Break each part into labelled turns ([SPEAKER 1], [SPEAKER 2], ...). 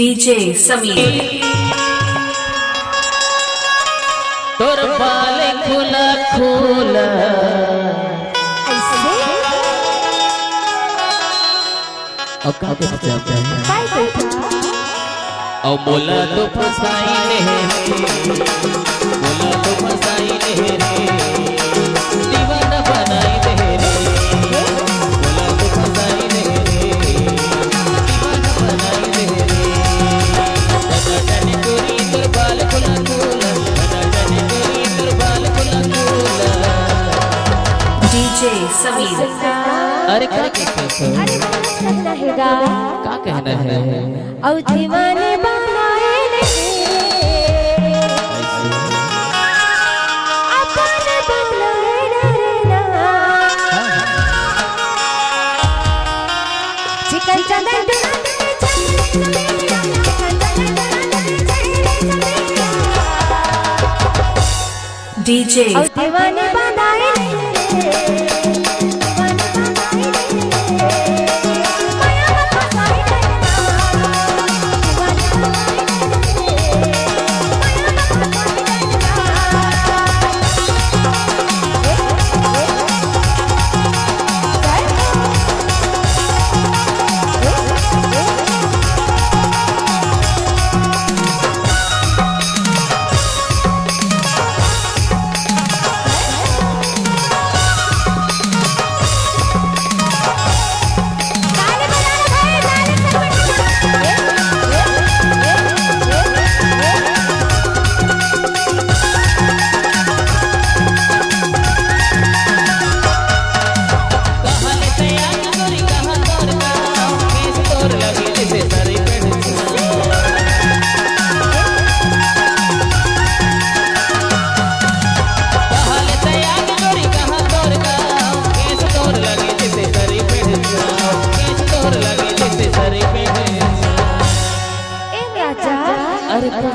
[SPEAKER 1] DJ Sameer
[SPEAKER 2] तोर बाल खुला खुला अब का के जाता है और बोला तो फसाई नहीं बोला तो फसाई नहीं दीवाना बनाई दे रे बोला तो फसाई नहीं दीवाना बनाई दे रे जाने तोरी तोर बाल खुला खुला जाने तोरी तोर बाल खुला खुला
[SPEAKER 1] डीजे समीर।
[SPEAKER 2] अरे क्या कहते हो क्या कहना है
[SPEAKER 3] और दीवाने बनाए अपन बनाए डरना चिकन चंदन
[SPEAKER 1] डीजे
[SPEAKER 3] और दीवाने बनाए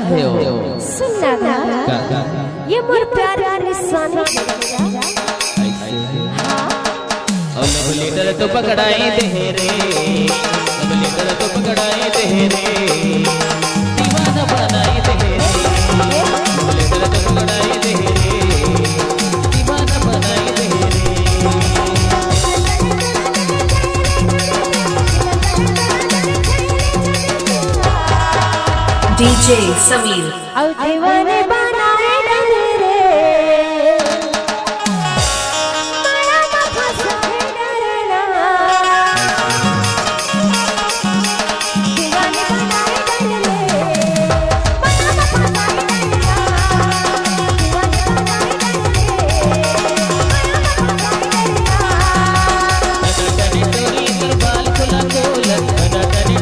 [SPEAKER 3] सुनना था ये मोर प्यार का निशानी
[SPEAKER 2] और लव लेटर तो पकड़ाई दे रे लव लेटर तो पकड़ाई दे रे दीवाना बनाई दे रे लव लेटर तो पकड़ाई दे रे दीवाना बनाई दे रे
[SPEAKER 1] डीजे समीर।
[SPEAKER 3] और दीवाने बनाए डरे माया में फंसाए डरना दीवाने बनाए डरे माया में फंसाए डरना दीवाने बनाए डरे
[SPEAKER 2] तोरी तोर बाल खुला खुला तोरी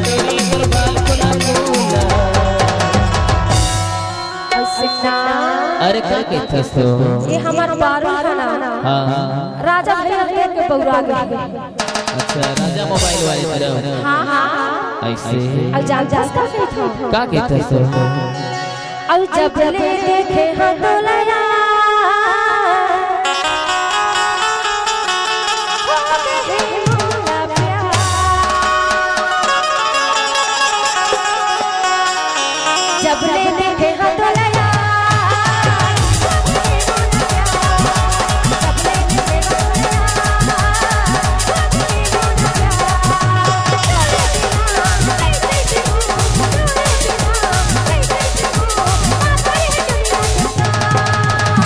[SPEAKER 2] तोर बाल खुला खुला अरे क्या कहते हो
[SPEAKER 3] ये हमार बारू है ना।
[SPEAKER 2] हाँ
[SPEAKER 3] राजा भैया देख के पौरा गए।
[SPEAKER 2] अच्छा राजा मोबाइल वाले तरह
[SPEAKER 3] हाँ हाँ
[SPEAKER 2] ऐसे
[SPEAKER 3] अब जान का
[SPEAKER 2] क्या कहते हो
[SPEAKER 3] अब जब ले देखे हाथ लया जब ले देखे हाथ लया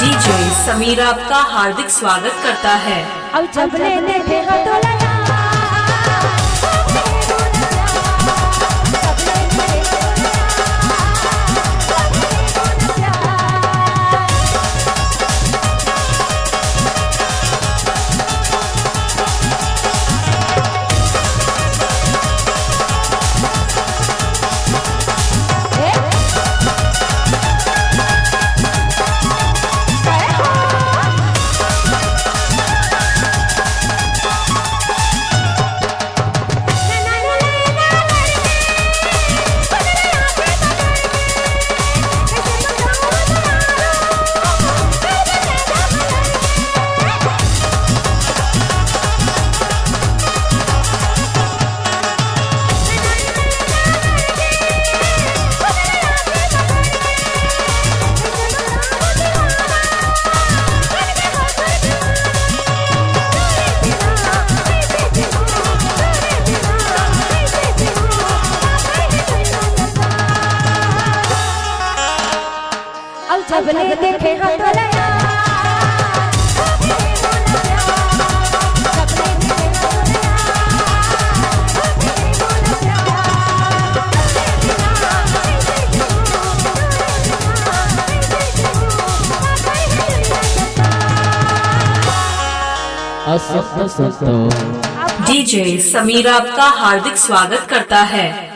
[SPEAKER 1] डीजे समीर आपका हार्दिक स्वागत करता है।
[SPEAKER 3] अब जब ले देखे हाथ लया तोरा यार
[SPEAKER 2] असत सतो
[SPEAKER 1] डीजे समीर आपका हार्दिक स्वागत करता है।